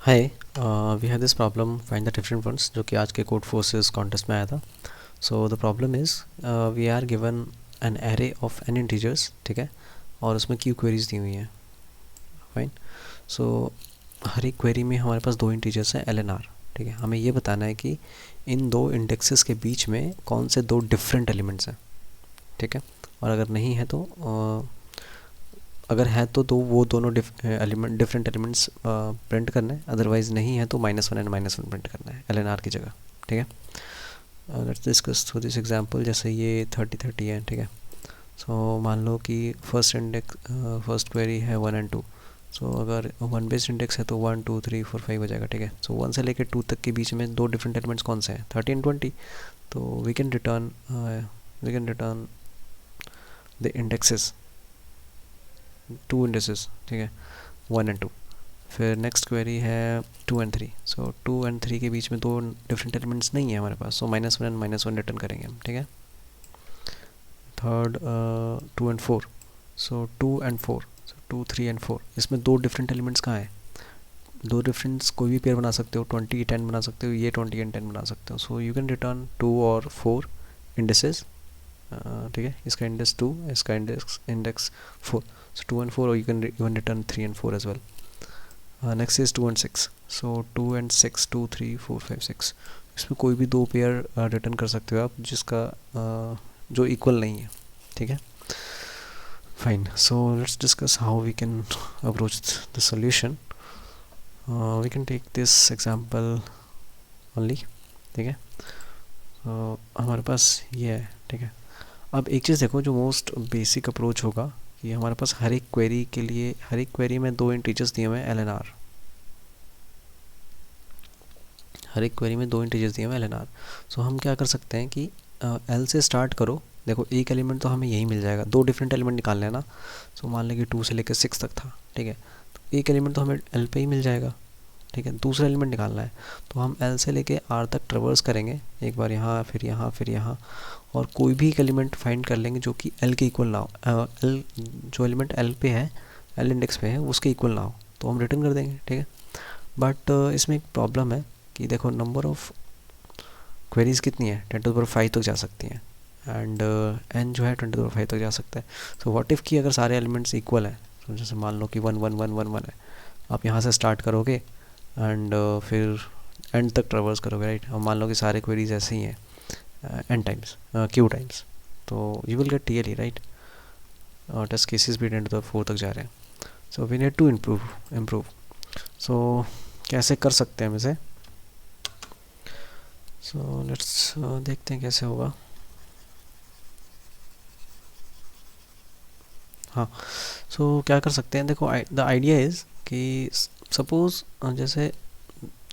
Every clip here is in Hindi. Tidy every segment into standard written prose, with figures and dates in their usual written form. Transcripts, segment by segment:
Hi, we have this problem find the different ones जो कि आज के कोड फोर्सेस कॉन्टेस्ट में आया था. So the problem is we are given an array of N integers. ठीक है, और उसमें क्यू क्वेरीज दी हुई हैं. फाइन. सो हर एक क्वेरी में हमारे पास दो इंटीजर्स हैं एल एन आर. ठीक है, हमें ये बताना है कि इन दो इंडेक्सेस के बीच में कौन से दो डिफरेंट एलिमेंट्स हैं. ठीक है, और अगर नहीं है तो अगर है तो वो दोनों डिफरेंट एलिमेंट्स प्रिंट करना है. अदरवाइज़ नहीं है तो -1 एंड -1 प्रिंट करना है एल एन आर की जगह. ठीक है, let's discuss through this example. जैसे ये 30 है. ठीक है, सो मान लो कि फर्स्ट क्वेरी है 1 और 2. सो अगर वन बेस्ड इंडेक्स है तो 1 2 3 4 5 हो जाएगा. ठीक है, सो 1 से लेकर 2 तक के बीच में दो डिफरेंट एलिमेंट्स कौन से हैं, 30 और 20. तो we can return the indexes, two indexes. ठीक है, 1 और 2. फिर नेक्स्ट क्वेरी है 2 और 3. सो 2 और 3 के बीच में दो डिफरेंट एलिमेंट्स नहीं है हमारे पास. सो -1 एंड -1 रिटर्न करेंगे हम. ठीक है, थर्ड 2 और 4. सो 2 और 4. सो 2 3 और 4, इसमें दो डिफरेंट एलिमेंट्स कहाँ हैं. दो डिफरेंट्स कोई भी पेयर बना सकते हो, 20 10 बना सकते हो, ये 20 और 10 बना सकते हो. सो यू कैन रिटर्न 2 और 4 इंडेक्सेस. ठीक है, इसका इंडेक्स 2, इसका इंडेक्स 4. सो 2 और 4, और यू कैन इवन रिटर्न 3 और 4 एज वेल. नेक्स्ट इज 2 और 6. सो 2 और 6, 2 3 4 5 6, इसमें कोई भी दो पेयर रिटर्न कर सकते हो आप जिसका जो इक्वल नहीं है. ठीक है, fine. So let's discuss how we can approach the solution. We can take this example only. ठीक है, हमारे पास ये है. ठीक है, अब एक चीज़ देखो, जो मोस्ट बेसिक अप्रोच होगा कि हमारे पास हर एक क्वेरी में दो इंटीजर्स दिए हुए हैं एल एन आर. हर एक क्वेरी में दो इंटीजर्स दिए हुए हैं एल एन आर. सो हम क्या कर सकते हैं कि एल से स्टार्ट करो. देखो, एक एलिमेंट तो हमें यही मिल जाएगा, दो डिफरेंट एलिमेंट निकालने हैं ना. सो मान लें कि 2 से लेकर 6 तक था. ठीक है, तो एक एलिमेंट तो हमें एल पे ही मिल जाएगा. ठीक है, दूसरा एलिमेंट निकालना है तो हम एल से लेके आर तक ट्रेवर्स करेंगे, एक बार यहाँ, फिर यहाँ, फिर यहाँ, और कोई भी एक एलिमेंट फाइंड कर लेंगे जो कि एल के इक्वल ना हो. एल, जो एलिमेंट एल पे है, एल इंडेक्स पे है, उसके इक्वल ना हो तो हम रिटर्न कर देंगे. ठीक है, बट इसमें एक प्रॉब्लम है कि देखो, नंबर ऑफ़ क्वेरीज कितनी है, 10⁵ तक जा सकती हैं. एंड एन जो है 10⁵ तक जा सकता है. सो व्हाट इफ़ कि अगर सारे एलिमेंट्स इक्वल हैं, तो जैसे मान लो कि 1 1 1 1 1 है, आप यहाँ से स्टार्ट करोगे एंड फिर एंड तक ट्रेवर्स करोगे. राइट, अब मान लो कि सारे क्वेरीज ऐसे ही हैं एन टाइम्स, क्यू टाइम्स, तो you will get TLE. Right, test cases भी 10⁴ तक जा रहे हैं. So we need to improve. So कैसे कर सकते हैं हम इसे. सो लेट्स देखते हैं कैसे होगा. हाँ, सो क्या कर सकते हैं, देखो, द आइडिया इज़ कि सपोज़ जैसे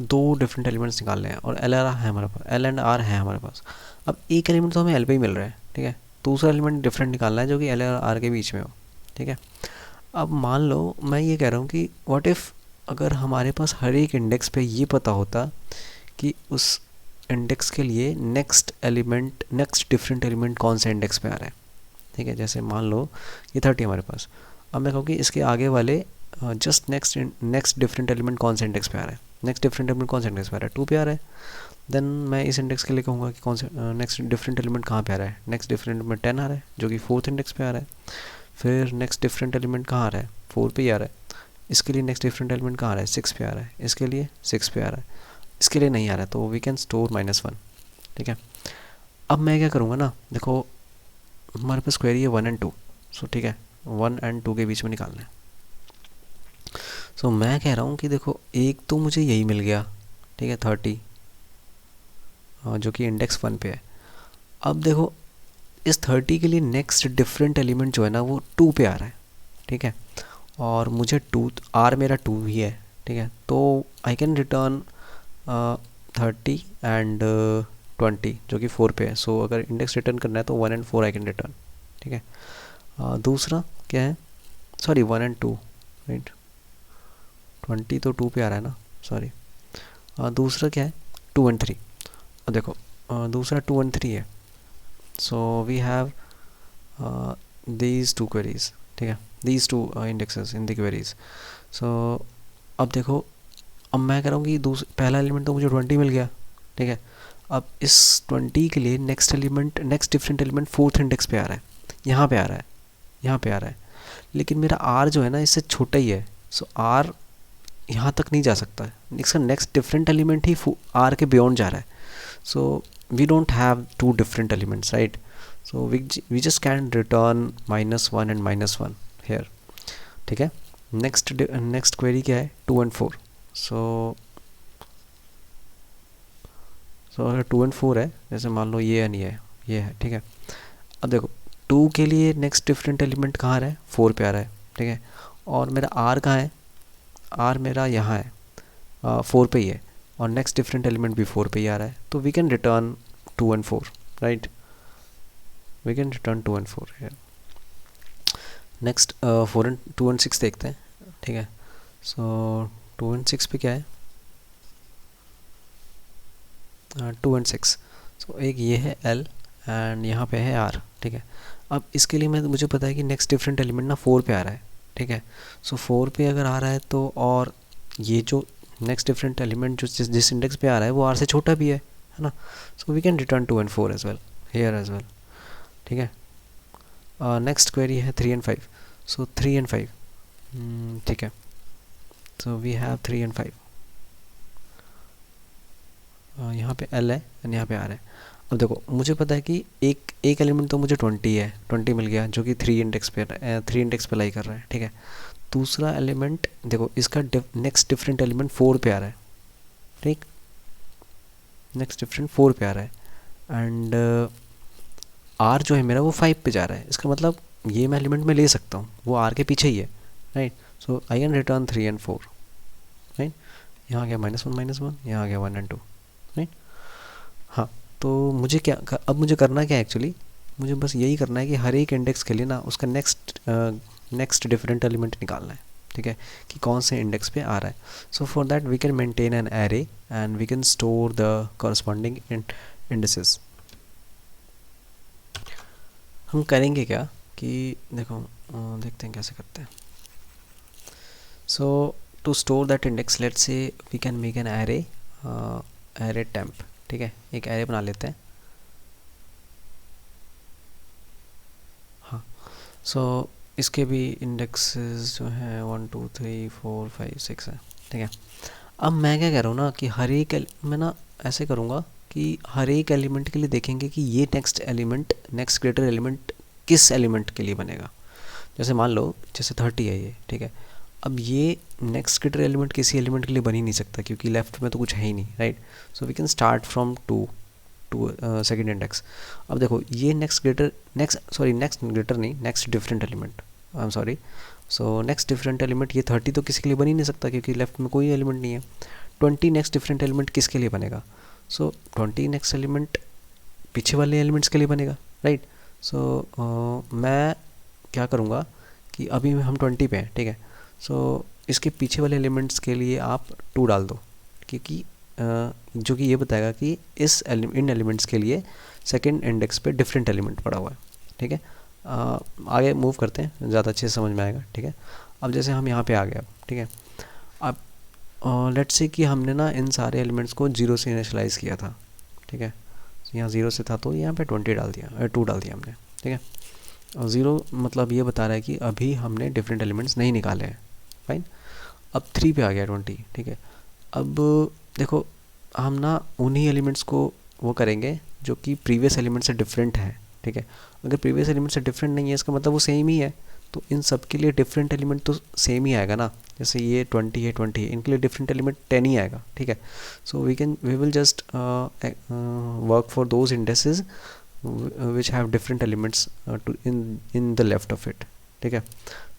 दो डिफरेंट एलिमेंट्स निकालने हैं और एल आर है हमारे पास, एल एंड आर है हमारे पास. अब एक एलिमेंट तो हमें एल पे ही मिल रहा है. ठीक है, दूसरा एलिमेंट डिफरेंट निकालना है जो कि एल और आर के बीच में हो. ठीक है, अब मान लो मैं ये कह रहा हूँ कि व्हाट इफ़ अगर हमारे पास हर एक इंडेक्स पे ये पता होता कि उस इंडेक्स के लिए नेक्स्ट डिफरेंट एलिमेंट कौन से इंडेक्स पे आ रहा है. ठीक है, जैसे मान लो ये 30 हमारे पास. अब मैं कहूँ कि इसके आगे वाले जस्ट नेक्स्ट डिफरेंट एलिमेंट कौन से इंडेक्स पे आ रहा है. नेक्स्ट डिफरेंट एलिमेंट कौन से इंडेक्स पे आ रहा है, 2 पे आ रहा है. देन मैं इस इंडेक्स के लिए कहूँगा कि कौन से नेक्स्ट डिफरेंट एलिमेंट कहाँ पे आ रहा है. नेक्स्ट डिफरेंट एलिमेंट 10 आ रहा है जो कि 4th इंडेक्स पे आ रहा है. फिर नेक्स्ट डिफरेंट एलिमेंट कहाँ आ रहा है, 4 पे ही आ रहा है. इसके लिए नेक्स्ट डिफरेंट एलिमेंट कहाँ आ रहा है, 6 पे आ रहा है. इसके लिए 6 पे आ रहा है. इसके लिए नहीं आ रहा है, तो वी कैन स्टोर -1. ठीक है, अब मैं क्या करूँगा ना, देखो, हमारे पास क्वेरी है 1 और 2. सो ठीक है, 1 और 2 के बीच में निकालना है. सो मैं कह रहा हूँ कि देखो, एक तो मुझे यही मिल गया. ठीक है, 30, जो कि इंडेक्स 1 पे है. अब देखो, इस 30 के लिए नेक्स्ट डिफरेंट एलिमेंट जो है ना वो 2 पे आ रहा है. ठीक है, और मुझे 2, आर मेरा 2 ही है. ठीक है, तो आई कैन रिटर्न 30 एंड 20 जो कि 4 पे है. सो अगर इंडेक्स रिटर्न करना है तो 1 और 4 आई कैन रिटर्न. ठीक है, दूसरा क्या है, सॉरी 1 और 2, राइट, 20 तो 2 पे आ रहा है ना, सॉरी. दूसरा क्या है, 2 और 3. अब देखो, दूसरा 2 और 3 है. So we have these two queries. ठीक है, these two indexes in the queries. So अब देखो, अब मैं कह रहा हूँ कि पहला एलिमेंट तो मुझे 20 मिल गया, ठीक है। अब इस 20 के लिए next element, next different element fourth index पे आ रहा है, यहाँ पे आ रहा है, यहाँ पे आ रहा है, लेकिन मेरा आर जो है ना इससे छोटा ही है। सो आर यहाँ तक नहीं जा सकता है, इसका नेक्स्ट डिफरेंट एलिमेंट ही आर के बियॉन्ड जा रहा है। So we don't have two different elements, right. So we just can return -1 and -1 here, ठीक है। नेक्स्ट क्वेरी क्या है, 2 एंड 4। सो अगर 2 एंड 4 है, जैसे मान लो ये नहीं है, ये है, ठीक है। अब देखो 2 के लिए नेक्स्ट डिफरेंट एलिमेंट कहाँ आ रहा है, 4 पे आ रहा है, ठीक है। और मेरा आर कहाँ है, आर मेरा यहाँ है, 4 पे ही है, और नेक्स्ट डिफरेंट एलिमेंट भी 4 पे ही आ रहा है। तो we can return 2 and 4, right. We can return 2 and 4 है। नेक्स्ट 2 एंड 6 देखते हैं, ठीक है। सो 2 एंड 6 पे क्या है, 2 एंड 6। सो एक ये है एल एंड यहाँ पे है आर, ठीक है। अब इसके लिए मुझे पता है कि नेक्स्ट डिफरेंट एलिमेंट ना 4 पे आ रहा है, ठीक है। सो 4 पे अगर आ रहा है तो, और ये जो नेक्स्ट डिफरेंट एलिमेंट जो जिस इंडेक्स पे आ रहा है वो आर से छोटा भी है ना। So we can return 2 and 4 as well, here as well, ठीक है। नेक्स्ट क्वेरी है 3 एंड 5। सो 3 एंड 5, ठीक है। सो वी हैव 3 एंड 5, यहाँ पे एल है एंड यहाँ पे आर है। अब देखो मुझे पता है कि एक एलिमेंट तो मुझे 20 है, 20 मिल गया, जो कि 3 इंडेक्स पे लाई कर रहा है, ठीक है। दूसरा एलिमेंट देखो, इसका नेक्स्ट डिफरेंट एलिमेंट 4 पे आ रहा है, ठीक। नेक्स्ट डिफरेंट 4 पे आ रहा है एंड आर जो है मेरा वो 5 पे जा रहा है। इसका मतलब ये मैं एलिमेंट में ले सकता हूँ, वो आर के पीछे ही है, right. So I can return 3 and 4, right. यहाँ आ गया -1, यहाँ आ गया 1 एंड 2, राइट। हाँ, तो मुझे अब मुझे करना क्या है एक्चुअली, मुझे बस यही करना है कि हर एक इंडेक्स के लिए ना उसका नेक्स्ट डिफरेंट एलिमेंट निकालना है, ठीक है, कि कौन से इंडेक्स पे आ रहा है। So for that we can maintain an array and we can store the corresponding indices. हम करेंगे क्या कि देखो, देखते हैं कैसे करते हैं। So to store that index, let's say we can make an array temp, ठीक है। एक एरे बना लेते हैं। हाँ, सो इसके भी इंडेक्सेस जो हैं 1 2 3 4 5 6 है, ठीक है। अब मैं क्या कह रहा हूँ ना कि हर एक मैं ना ऐसे करूँगा कि हर एक एलिमेंट के लिए देखेंगे कि ये नेक्स्ट ग्रेटर एलिमेंट किस एलिमेंट के लिए बनेगा। जैसे मान लो जैसे 30 है ये, ठीक है। अब ये नेक्स्ट ग्रेटर एलिमेंट किसी एलिमेंट के लिए बन ही नहीं सकता क्योंकि लेफ्ट में तो कुछ है ही नहीं, right. So we can start from to second index. अब देखो ये नेक्स्ट ग्रेटर नहीं, next different element, I am sorry. So next different element ये 30 तो किसी के लिए बन ही नहीं सकता क्योंकि लेफ्ट में कोई एलिमेंट नहीं है। 20 नेक्स्ट डिफरेंट एलिमेंट किसके लिए बनेगा, सो 20 नेक्स्ट एलिमेंट पीछे वाले एलिमेंट्स के लिए बनेगा, राइट। सो मैं क्या करूँगा कि अभी हम 20 पे हैं, ठीक है। सो इसके पीछे वाले एलिमेंट्स के लिए आप 2 डाल दो, क्योंकि जो कि ये बताएगा कि इन एलिमेंट्स के लिए सेकंड इंडेक्स पे डिफरेंट एलिमेंट पड़ा हुआ है, ठीक है। आगे मूव करते हैं, ज़्यादा अच्छे से समझ में आएगा, ठीक है। अब जैसे हम यहाँ पे आ गए, अब ठीक है। अब लेट्स से कि हमने ना इन सारे एलिमेंट्स को 0 से इनिशियलाइज़ किया था, ठीक है। यहाँ 0 से था तो यहाँ पे 20 डाल दिया, 2 डाल दिया हमने, ठीक है। और 0 मतलब ये बता रहा है कि अभी हमने डिफरेंट एलिमेंट्स नहीं निकाले हैं, फाइन। अब 3 पे आ गया 20, ठीक है। अब देखो हम ना उन्हीं एलिमेंट्स को वो करेंगे जो कि प्रीवियस एलिमेंट से डिफरेंट है, ठीक है। अगर प्रीवियस एलिमेंट से डिफरेंट नहीं है इसका मतलब वो सेम ही है, तो इन सब के लिए डिफरेंट एलिमेंट तो सेम ही आएगा ना। जैसे ये 20 है, 20 है, इनके लिए डिफरेंट एलिमेंट 10 ही आएगा, ठीक है। So we will just work for those indices which have different elements in the left of it, ठीक है।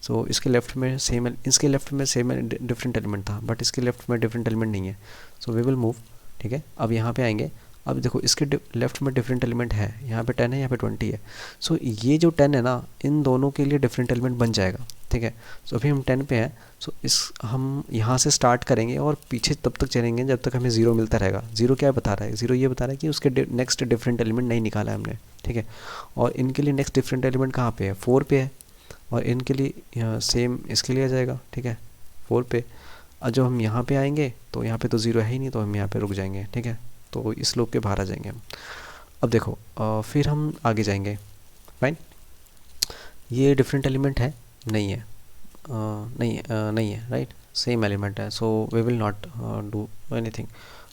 सो इसके लेफ्ट में सेम डिफरेंट एलिमेंट था, बट इसके लेफ्ट में डिफरेंट एलिमेंट नहीं है। सो वी विल मूव, ठीक है। अब यहाँ पे आएंगे, अब देखो इसके लेफ्ट में डिफरेंट एलिमेंट है, यहाँ पे 10 है, यहाँ पे 20 है। सो ये जो 10 है ना, इन दोनों के लिए डिफरेंट एलिमेंट बन जाएगा, ठीक है। सो अभी हम 10 पे हैं। सो हम यहाँ से स्टार्ट करेंगे और पीछे तब तक चलेंगे जब तक हमें 0 मिलता रहेगा। 0 क्या बता रहा है, 0 ये बता रहा है कि उसके नेक्स्ट डिफरेंट एलिमेंट नहीं निकाला है हमने, ठीक है। और इनके लिए नेक्स्ट डिफरेंट एलिमेंट कहाँ पे है, 4 पे है, और इनके लिए सेम इसके लिए आ जाएगा, ठीक है, 4 पे। और जब हम यहाँ पे आएंगे तो यहाँ पे तो ज़ीरो है ही नहीं, तो हम यहाँ पे रुक जाएंगे, ठीक है। तो इस लूप के बाहर आ जाएंगे हम। अब देखो फिर हम आगे जाएंगे। फाइन, ये डिफरेंट एलिमेंट है? नहीं है, नहीं है, राइट, सेम एलिमेंट है। So we will not do anything,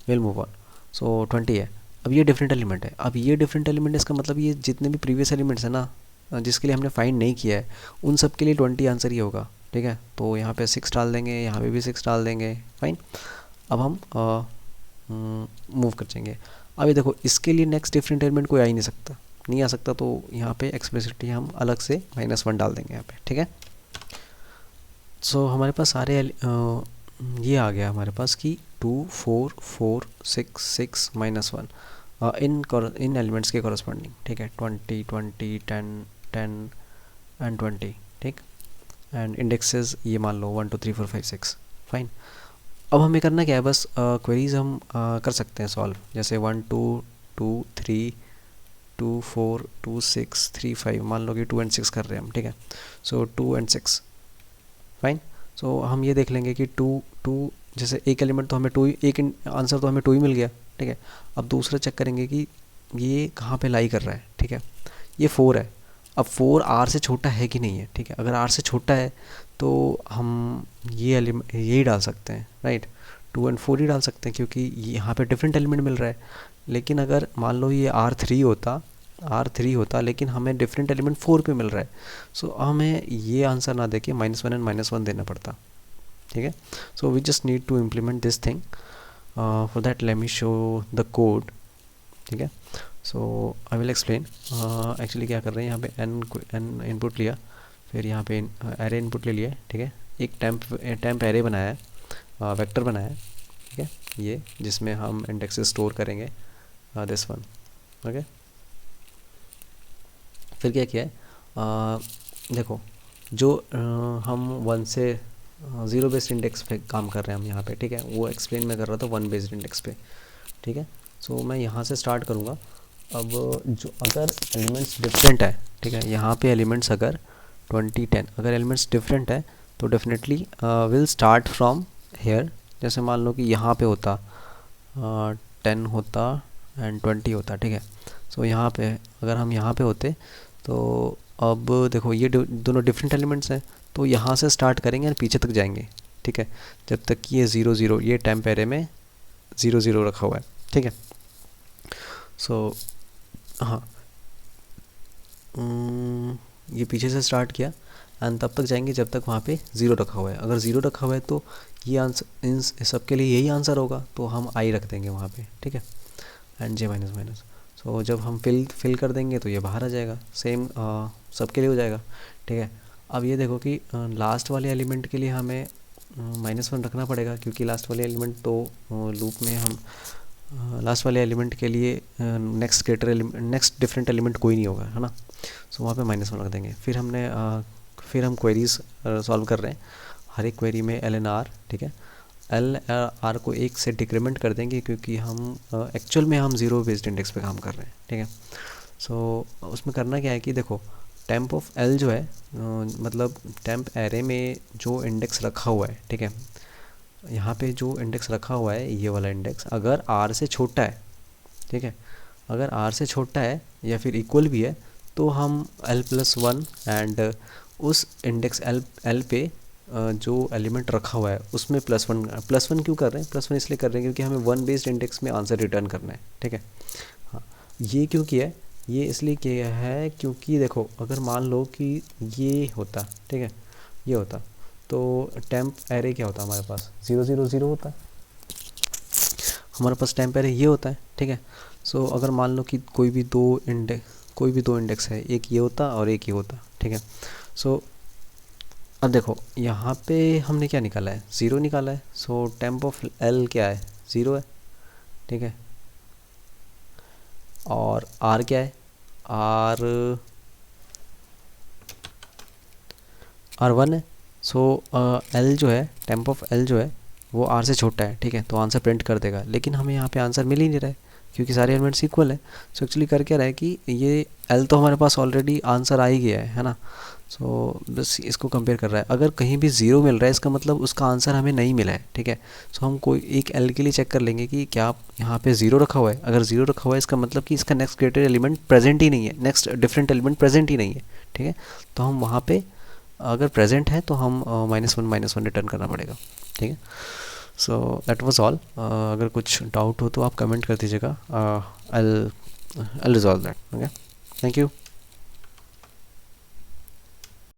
will move on. So 20 है। अब ये डिफरेंट एलिमेंट है, अब ये डिफरेंट एलिमेंट है, इसका मतलब ये जितने भी प्रीवियस एलिमेंट्स हैं ना, जिसके लिए हमने फाइंड नहीं किया है, उन सब के लिए 20 आंसर ही होगा, ठीक है। तो यहाँ पे 6 डाल देंगे, यहाँ पे भी 6 डाल देंगे। फाइन, अब हम मूव कर जाएंगे। अब ये देखो, इसके लिए नेक्स्ट डिफरेंट एलिमेंट कोई आ ही नहीं सकता, नहीं आ सकता, तो यहाँ पे एक्सप्लिसिटली हम अलग से -1 डाल देंगे यहाँ पे, ठीक है। सो हमारे पास सारे ये आ गया हमारे पास कि 2 4 4 6 6 -1 इन एलिमेंट्स के कॉरस्पॉन्डिंग, ठीक है। 20 20 10 10 एंड 20, ठीक। एंड इंडेक्सेस ये मान लो 1 2 3 4 5 6। फाइन, अब हमें करना क्या है, बस क्वेरीज हम कर सकते हैं सॉल्व, जैसे 1 2 2 3 2 4 2 6 3 5, मान लो कि 2 एंड 6 कर रहे हैं हम, ठीक है। सो 2 एंड 6। फाइन, सो हम ये देख लेंगे कि 2 2, जैसे एक एलिमेंट तो हमें 2, एक आंसर तो हमें 2 ही मिल गया, ठीक है। अब दूसरा चेक करेंगे कि ये कहाँ पे लाई कर रहा है, ठीक है। ये 4 है, अब 4 आर से छोटा है कि नहीं है, ठीक है। अगर आर से छोटा है तो हम ये एलिमेंट यही डाल सकते हैं, राइट। 2 एंड 4 ही डाल सकते हैं, क्योंकि यहाँ पे डिफरेंट एलिमेंट मिल रहा है। लेकिन अगर मान लो ये R3 होता लेकिन हमें डिफरेंट एलिमेंट 4 पे मिल रहा है, सो हमें ये आंसर ना देके -1 एंड -1 देना पड़ता, ठीक है। So we just need to implement this thing. For that let me show the code, ठीक है। So I will explain. Actually क्या कर रहे हैं, यहाँ पे n इनपुट लिया, फिर यहाँ पे एरे इनपुट ले लिया, ठीक है। एक टेम्प एरे बनाया है, वेक्टर बनाया है, ठीक है, ये जिसमें हम इंडेक्सेस स्टोर करेंगे, दिस वन, ओके। फिर क्या किया है, देखो जो हम 1 से 0 बेस्ड इंडेक्स पे काम कर रहे हैं हम यहाँ पे, ठीक है। वो एक्सप्लेन मैं कर रहा था 1 बेस्ड इंडेक्स पे, ठीक है। सो मैं यहाँ से स्टार्ट करूँगा। अब जो अगर एलिमेंट्स डिफरेंट है, ठीक है, यहाँ पे एलिमेंट्स अगर 20 10 अगर एलिमेंट्स डिफरेंट है तो definitely will start from here. जैसे मान लो कि यहाँ पे होता 10 होता एंड 20 होता, ठीक है। सो यहाँ पे अगर हम यहाँ पे होते तो अब देखो ये दोनों डिफरेंट एलिमेंट्स हैं, तो यहाँ से स्टार्ट करेंगे और पीछे तक जाएंगे, ठीक है, जब तक कि ये 0 0, ये टेम्प एरे में 0 0 रखा हुआ है, ठीक है। सो हाँ, ये पीछे से स्टार्ट किया एंड तब तक जाएंगे जब तक वहाँ पे 0 रखा हुआ है। अगर 0 रखा हुआ है तो ये आंसर, इन सबके लिए यही आंसर होगा, तो हम आई रख देंगे वहाँ पे, ठीक है, एंड जे माइनस। सो जब हम फिल कर देंगे तो ये बाहर आ जाएगा, सेम सबके लिए हो जाएगा, ठीक है। अब ये देखो कि लास्ट वाले एलिमेंट के लिए हमें -1 रखना पड़ेगा, क्योंकि लास्ट वाले एलिमेंट तो लूप में हम लास्ट वाले एलिमेंट के लिए नेक्स्ट डिफरेंट एलिमेंट कोई नहीं होगा, है ना। सो वहाँ पे -1 रख देंगे। फिर हम क्वेरीज सॉल्व कर रहे हैं, हर एक क्वेरी में एल एन आर, ठीक है। एल आर को 1 से डिक्रीमेंट कर देंगे, क्योंकि हम एक्चुअल में हम 0 बेस्ड इंडेक्स पे काम कर रहे हैं, ठीक है। सो उसमें करना क्या है कि देखो टेम्प ऑफ एल जो है, मतलब टेम्प एरे में जो इंडेक्स रखा हुआ है, ठीक है, यहाँ पे जो इंडेक्स रखा हुआ है ये वाला इंडेक्स अगर आर से छोटा है, ठीक है, अगर आर से छोटा है या फिर इक्वल भी है, तो हम l+1 एंड उस इंडेक्स एल पे जो एलिमेंट रखा हुआ है उसमें +1 क्यों कर रहे हैं, +1 इसलिए कर रहे हैं क्योंकि हमें 1 बेस्ड इंडेक्स में आंसर रिटर्न करना है, ठीक है। हाँ, ये क्यों किया है, ये इसलिए किया है क्योंकि देखो अगर मान लो कि ये होता, ठीक है, ये होता तो टेम्प एरे क्या होता है हमारे पास 0 0 0 होता है, हमारे पास टेम्प एरे ये होता है, ठीक है। सो अगर मान लो कि कोई भी दो इंडेक्स है, एक ये होता और एक ये होता, ठीक है। सो अब देखो यहाँ पे हमने क्या निकाला है, 0 निकाला है। सो टेम्प ऑफ एल क्या है, 0 है, ठीक है। और आर क्या है, आर 1 है। सो एल जो है, टेम्प ऑफ एल जो है वो आर से छोटा है, ठीक है, तो आंसर प्रिंट कर देगा। लेकिन हमें यहाँ पे आंसर मिल ही नहीं रहा है क्योंकि सारे एलिमेंट्स इक्वल है। सो एक्चुअली कर क्या रहा है कि ये एल तो हमारे पास ऑलरेडी आंसर आ ही गया है ना। सो बस इसको कंपेयर कर रहा है, अगर कहीं भी ज़ीरो मिल रहा है इसका मतलब उसका आंसर हमें नहीं मिला है, ठीक है। सो हम कोई एक एल के लिए चेक कर लेंगे कि क्या यहाँ पे ज़ीरो रखा हुआ है, अगर ज़ीरो रखा हुआ है इसका मतलब कि इसका नेक्स्ट ग्रेटर एलिमेंट प्रेजेंट ही नहीं है, नेक्स्ट डिफरेंट एलिमेंट प्रेजेंट ही नहीं है, ठीक है। तो हम वहाँ पे अगर प्रेजेंट है तो हम -1 रिटर्न करना पड़ेगा, ठीक है। So that was all. अगर कुछ डाउट हो तो आप कमेंट कर दीजिएगा, I resolve that. Okay, thank you.